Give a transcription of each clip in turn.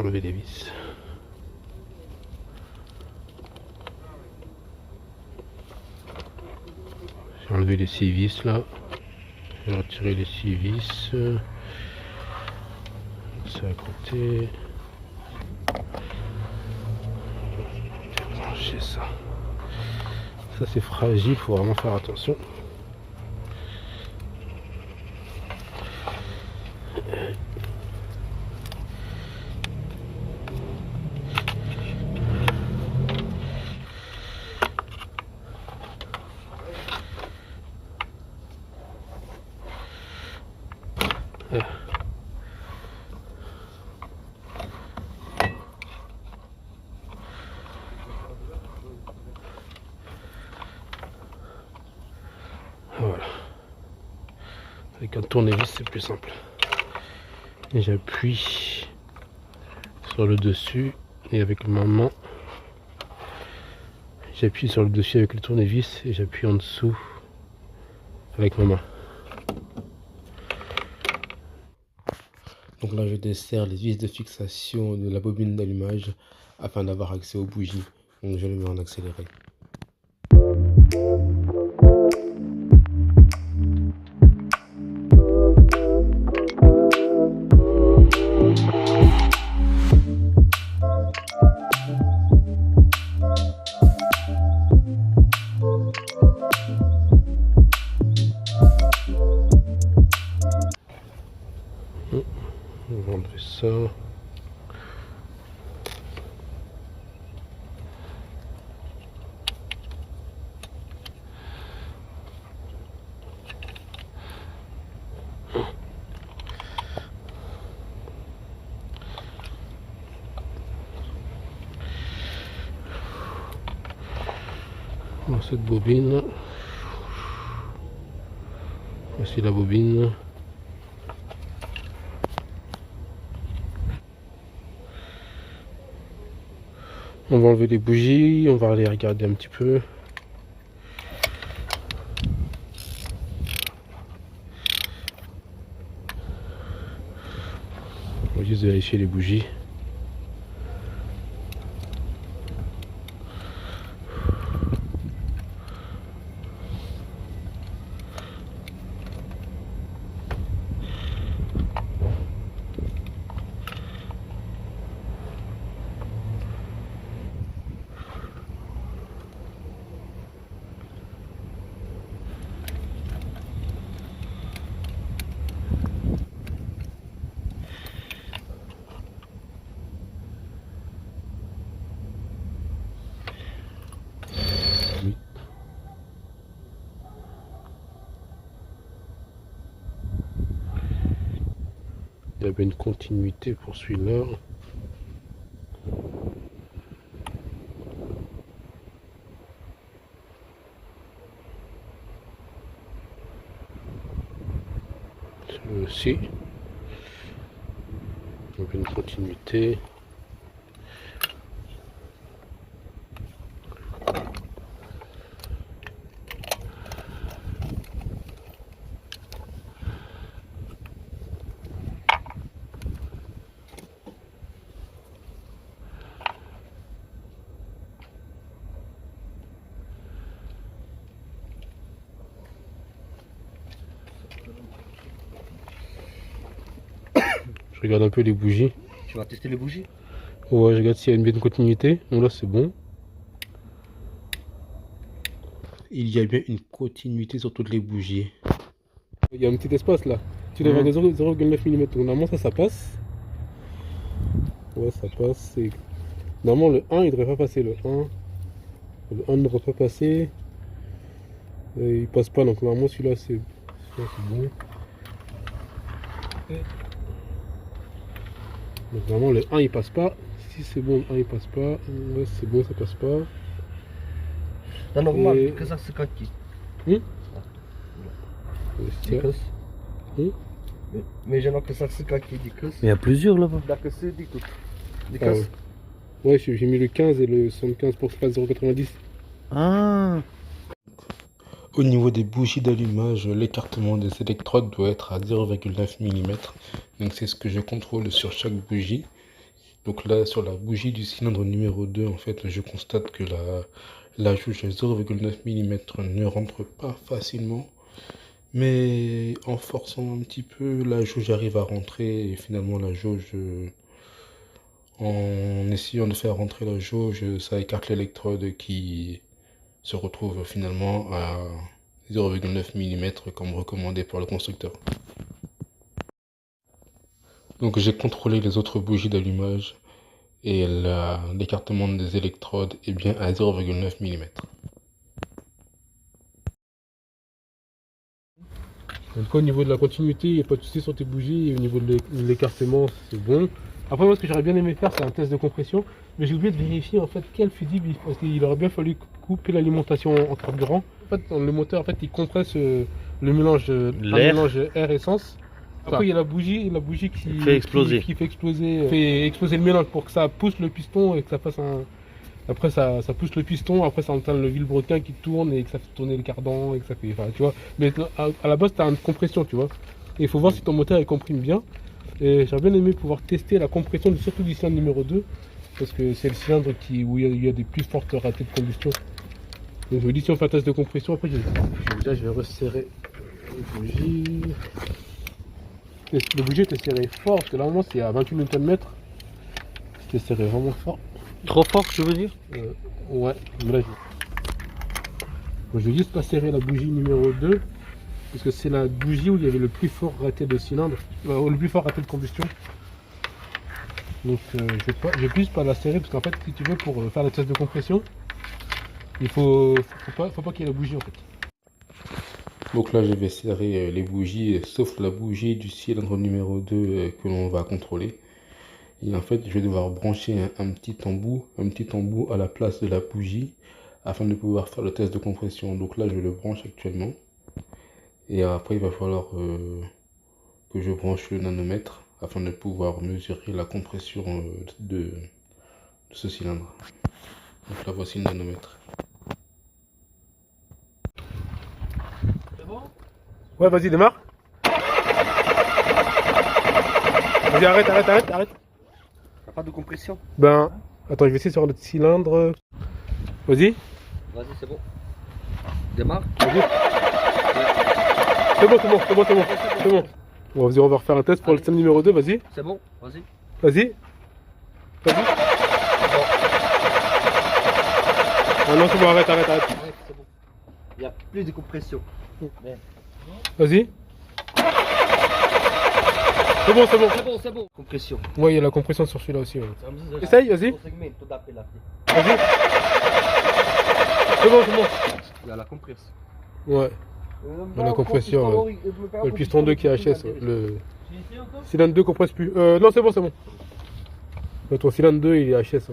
enlever les vis. J'ai enlevé les 6 vis là. J'ai retiré les 6 vis. C'est à côté. Brancher ça. Ça c'est fragile, faut vraiment faire attention. Voilà. Avec un tournevis c'est plus simple. Et j'appuie sur le dessus et avec ma main j'appuie sur le dessus avec le tournevis et j'appuie en dessous avec ma main. Donc là je desserre les vis de fixation de la bobine d'allumage afin d'avoir accès aux bougies. Donc je le mets en accéléré. On va enlever ça. Dans cette bobine. Voici la bobine. On va enlever les bougies, on va aller regarder un petit peu. On va juste vérifier les bougies. Il y avait une continuité pour celui-là. Celui-là aussi. Il y avait une continuité. Je regarde un peu les bougies. Tu vas tester les bougies? Ouais, je regarde s'il y a une bonne continuité. Bon, là, c'est bon. Il y a bien une continuité sur toutes les bougies. Il y a un petit espace là. Tu devrais avoir 0,9 mm. Donc, normalement, ça passe. Ouais, ça passe. Normalement, le 1, il devrait pas passer. Le 1 ne devrait pas passer. Il passe pas. Donc, normalement, celui-là, c'est bon. Donc vraiment le 1 il passe pas. Si c'est bon, le 1 il passe pas. Ouais, c'est bon, ça passe pas. C'est normal que ça se casse. Mais j'ai que ça se casse. Mais il y a plusieurs là-bas. D'accord, c'est dit tout. Ah ouais, j'ai mis le 15 et le 75 pour que ça fasse 0,90. Ah. Au niveau des bougies d'allumage, l'écartement des électrodes doit être à 0,9 mm. Donc c'est ce que je contrôle sur chaque bougie. Donc là, sur la bougie du cylindre numéro 2, en fait, je constate que la jauge 0,9 mm ne rentre pas facilement. Mais en forçant un petit peu, la jauge arrive à rentrer. Et finalement, la jauge, en essayant de faire rentrer la jauge, ça écarte l'électrode qui se retrouve finalement à 0,9 mm comme recommandé par le constructeur. Donc j'ai contrôlé les autres bougies d'allumage et l'écartement des électrodes est bien à 0,9 mm. En tout cas, au niveau de la continuité, il n'y a pas de souci sur tes bougies. Et au niveau de l'écartement, c'est bon. Après, moi, ce que j'aurais bien aimé faire, c'est un test de compression. Mais j'ai oublié de vérifier en fait quel fusible, parce qu'il aurait bien fallu couper l'alimentation en carburant. En fait, le moteur, en fait, il compresse le mélange, un mélange air-essence. Après, il y a la bougie qui fait exploser. Qui fait exploser le mélange pour que ça pousse le piston et que ça fasse un. Après, ça pousse le piston, après, ça entame le vilebrequin qui tourne et que ça fait tourner le cardan et que ça fait. Enfin, tu vois. Mais à la base, tu as une compression, tu vois. Et il faut voir si ton moteur il comprime bien. Et j'aurais bien aimé pouvoir tester la compression, surtout du cylindre numéro 2, parce que c'est le cylindre où il y a des plus fortes ratées de combustion. Donc, je me dis, si on fait un test de compression, après, déjà, je vais resserrer les bougies. Le bougie était serré fort, parce que normalement, c'est à 28 Nm. C'était serré vraiment fort. Trop fort, je veux dire? Ouais, mais là, je vais juste pas serrer la bougie numéro 2, parce que c'est la bougie où il y avait le plus fort raté de cylindre, le plus fort raté de combustion. Donc je vais plus pas la serrer, parce qu'en fait, si tu veux, pour faire le test de compression, il faut pas qu'il y ait la bougie en fait. Donc là, je vais serrer les bougies, sauf la bougie du cylindre numéro 2 que l'on va contrôler. Et en fait, je vais devoir brancher un petit embout à la place de la bougie afin de pouvoir faire le test de compression. Donc là, je le branche actuellement. Et après, il va falloir que je branche le nanomètre afin de pouvoir mesurer la compression de ce cylindre. Donc là, voici le nanomètre. C'est bon? Ouais, vas-y, démarre. Vas-y, arrête. Pas de compression. Ben, attends, je vais essayer sur le cylindre. Vas-y. Vas-y, c'est bon. Démarre. Vas-y. C'est bon. Bon, vas-y, on va refaire un test pour le cylindre numéro 2, vas-y. C'est bon, vas-y. Vas-y. Ah non, c'est bon, arrête. Ouais, c'est bon. Il n'y a plus de compression. Merde. Vas-y. C'est bon. Compression. Ouais, il y a la compression sur celui-là aussi. Ouais. Essaye, vas-y. Vas-y. C'est bon. Il y a la compression. Ouais, il y a la compression. Le piston 2 qui est HS. Le cylindre 2 compresse plus. Non, c'est bon. Ouais, ton cylindre 2 il est HS.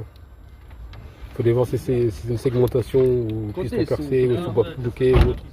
Faut aller voir si c'est une segmentation ou piston percé ou sous bloqué ou autre.